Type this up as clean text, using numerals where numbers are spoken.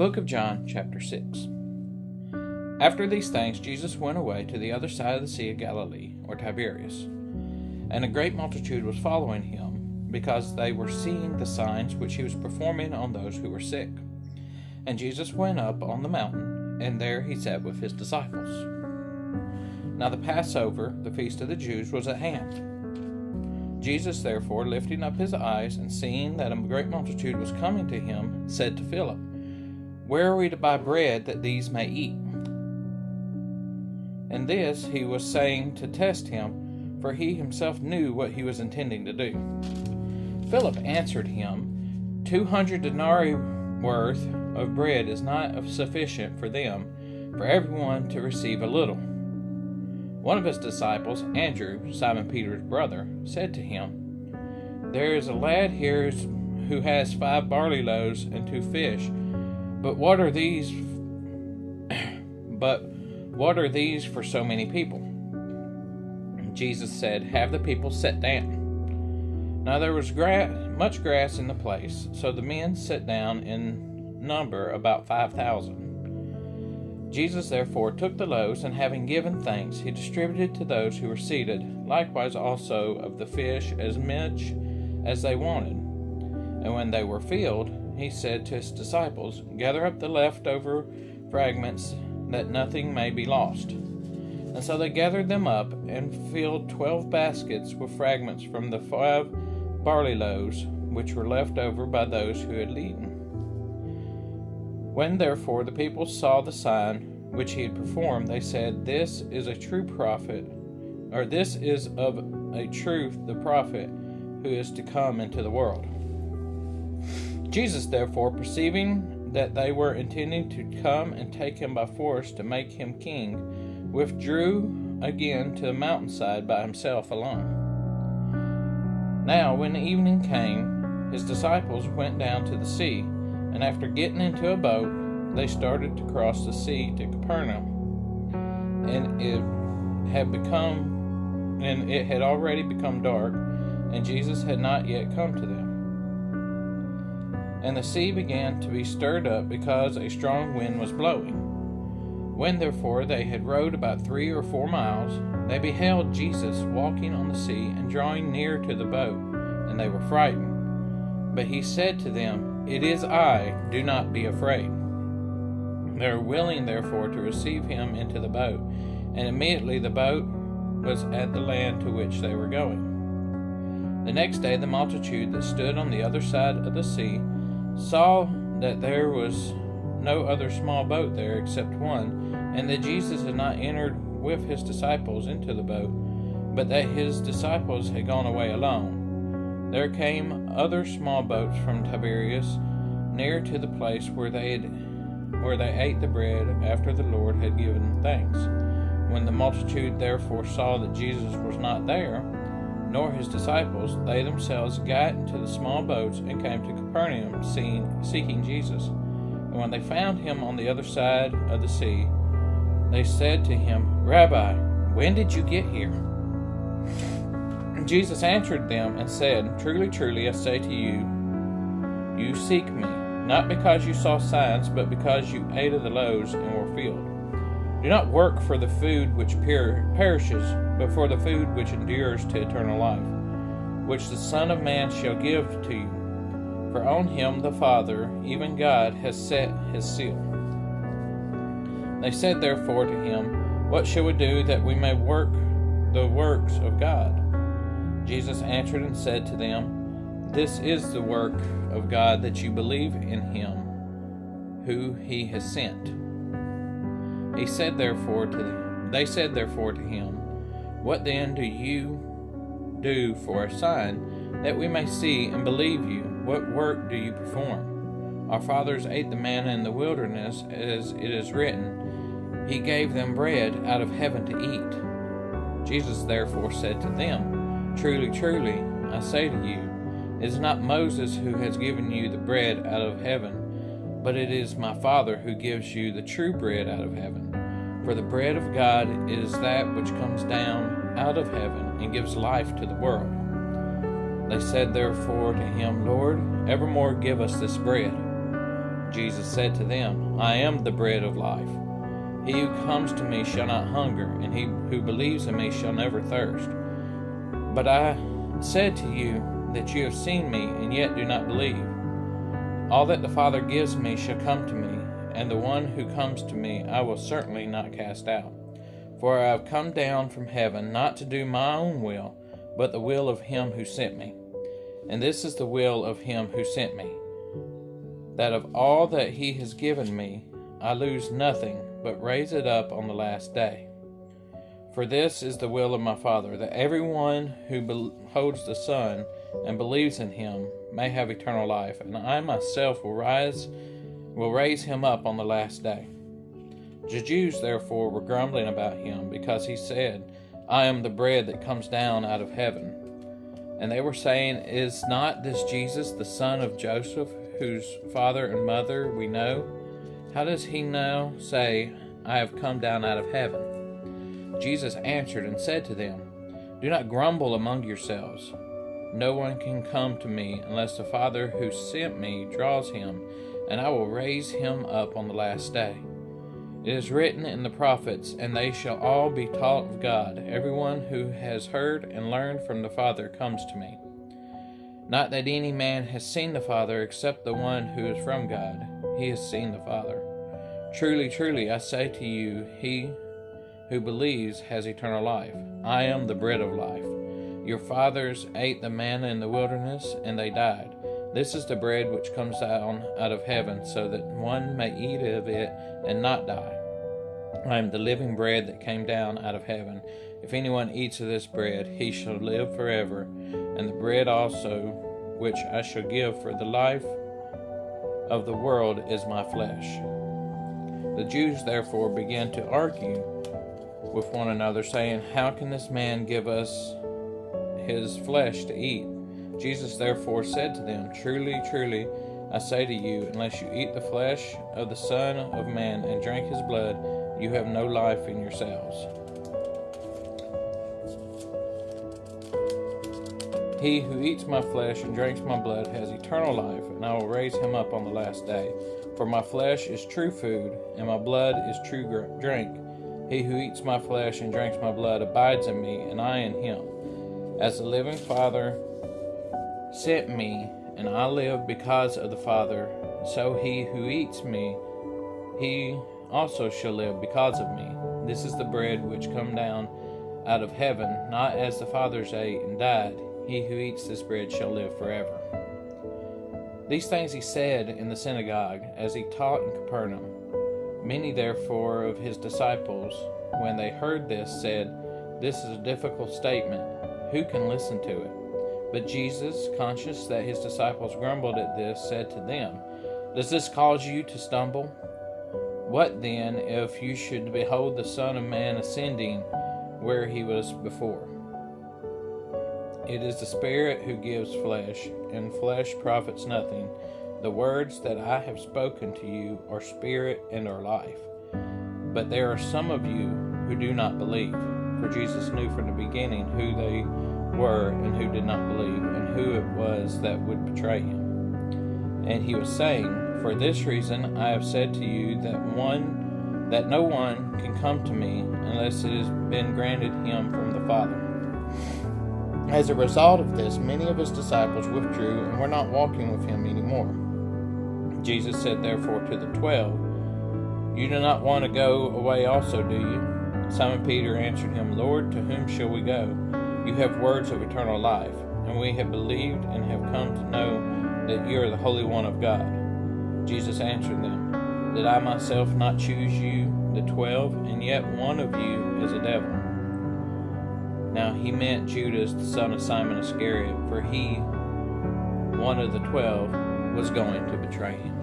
book of John, chapter 6. After these things, Jesus went away to the other side of the Sea of Galilee, or Tiberias. And a great multitude was following him, because they were seeing the signs which he was performing on those who were sick. And Jesus went up on the mountain, and there he sat with his disciples. Now the Passover, the feast of the Jews, was at hand. Jesus therefore, lifting up his eyes, and seeing that a great multitude was coming to him, said to Philip, "Where are we to buy bread that these may eat?" And this he was saying to test him, for he himself knew what he was intending to do. Philip answered him, 200 denarii worth of bread is not sufficient for them, for everyone to receive a little. One of his disciples, Andrew, Simon Peter's brother, said to him, "There is a lad here who has 5 barley loaves and 2 fish, but what are these for so many people?" And Jesus said, "Have the people sit down." Now there was much grass in the place, so the men sat down in number about 5,000. Jesus therefore took the loaves, and having given thanks, he distributed to those who were seated, likewise also of the fish as much as they wanted. And when they were filled, he said to his disciples, "Gather up the leftover fragments, that nothing may be lost." And so they gathered them up, and filled 12 baskets with fragments from the 5 barley loaves, which were left over by those who had eaten. When therefore the people saw the sign which he had performed, they said, "This is a true prophet, or this is of a truth the prophet who is to come into the world." Jesus therefore, perceiving that they were intending to come and take him by force to make him king, withdrew again to the mountainside by himself alone. Now when the evening came, his disciples went down to the sea, and after getting into a boat, they started to cross the sea to Capernaum. And it had already become dark, and Jesus had not yet come to them. And the sea began to be stirred up, because a strong wind was blowing. When therefore they had rowed about 3 or 4 miles, they beheld Jesus walking on the sea and drawing near to the boat, and they were frightened. But he said to them, "It is I, do not be afraid." They were willing therefore to receive him into the boat, and immediately the boat was at the land to which they were going. The next day the multitude that stood on the other side of the sea saw that there was no other small boat there except one, and that Jesus had not entered with his disciples into the boat, but that his disciples had gone away alone. There came other small boats from Tiberias near to the place where they ate the bread after the Lord had given thanks. When the multitude therefore saw that Jesus was not there, nor his disciples, they themselves got into the small boats and came to Capernaum, seeking Jesus. And when they found him on the other side of the sea, they said to him, "Rabbi, when did you get here?" Jesus answered them and said, "Truly, truly, I say to you, you seek me, not because you saw signs, but because you ate of the loaves and were filled. Do not work for the food which perishes, but for the food which endures to eternal life, which the Son of Man shall give to you. For on him the Father, even God, has set his seal." They said therefore to him, "What shall we do that we may work the works of God?" Jesus answered and said to them, "This is the work of God, that you believe in him who he has sent." They said therefore to him, "What then do you do for a sign, that we may see and believe you? What work do you perform? Our fathers ate the manna in the wilderness, as it is written, He gave them bread out of heaven to eat." Jesus therefore said to them, "Truly, truly, I say to you, it is not Moses who has given you the bread out of heaven, but it is my Father who gives you the true bread out of heaven. For the bread of God is that which comes down out of heaven and gives life to the world." They said therefore to him, "Lord, evermore give us this bread." Jesus said to them, I am the bread of life. He who comes to me shall not hunger, and he who believes in me shall never thirst. But I said to you that you have seen me, and yet do not believe. All that the Father gives me shall come to me, and the one who comes to me I will certainly not cast out. For I have come down from heaven not to do my own will, but the will of him who sent me. And this is the will of him who sent me, that of all that he has given me I lose nothing, but raise it up on the last day. For this is the will of my Father, that everyone who beholds the Son and believes in him may have eternal life, and I myself will raise him up on the last day. The Jews therefore were grumbling about him, because he said, I am the bread that comes down out of heaven. And they were saying, Is not this Jesus, the son of Joseph, whose father and mother we know? How does he now say, I have come down out of heaven? Jesus answered and said to them, Do not grumble among yourselves. No one can come to me unless the Father who sent me draws him, and I will raise him up on the last day. It is written in the prophets, and they shall all be taught of God. Everyone who has heard and learned from the Father comes to me. Not that any man has seen the Father except the one who is from God. He has seen the Father. Truly, truly, I say to you, he who believes has eternal life. I am the bread of life. Your fathers ate the manna in the wilderness, and they died. This is the bread which comes down out of heaven, so that one may eat of it and not die. I am the living bread that came down out of heaven. If anyone eats of this bread, he shall live forever. And the bread also, which I shall give for the life of the world, is my flesh. The Jews therefore began to argue with one another, saying, How can this man give us his flesh to eat? Jesus therefore said to them, Truly, truly, I say to you, unless you eat the flesh of the Son of Man and drink his blood, you have no life in yourselves. He who eats my flesh and drinks my blood has eternal life, and I will raise him up on the last day. For my flesh is true food, and my blood is true drink. He who eats my flesh and drinks my blood abides in me, and I in him. As the living Father sent me, and I live because of the Father, so he who eats me, he also shall live because of me. This is the bread which come down out of heaven, not as the fathers ate and died. He who eats this bread shall live forever. These things he said in the synagogue, as he taught in Capernaum. Many therefore of his disciples, when they heard this, said, This is a difficult statement. Who can listen to it? But Jesus, conscious that his disciples grumbled at this, said to them, Does this cause you to stumble? What then if you should behold the Son of Man ascending where he was before? It is the Spirit who gives flesh, and flesh profits nothing. The words that I have spoken to you are spirit and are life. But there are some of you who do not believe. For Jesus knew from the beginning who they were and who did not believe, and who it was that would betray him. And he was saying, For this reason I have said to you that no one can come to me unless it has been granted him from the Father. As a result of this, many of his disciples withdrew and were not walking with him anymore. Jesus said therefore to the 12, You do not want to go away also, do you? Simon Peter answered him, Lord, to whom shall we go? You have words of eternal life, and we have believed and have come to know that you are the Holy One of God. Jesus answered them, Did I myself not choose you, the 12, and yet one of you is a devil? Now he meant Judas, the son of Simon Iscariot, for he, one of the 12, was going to betray him.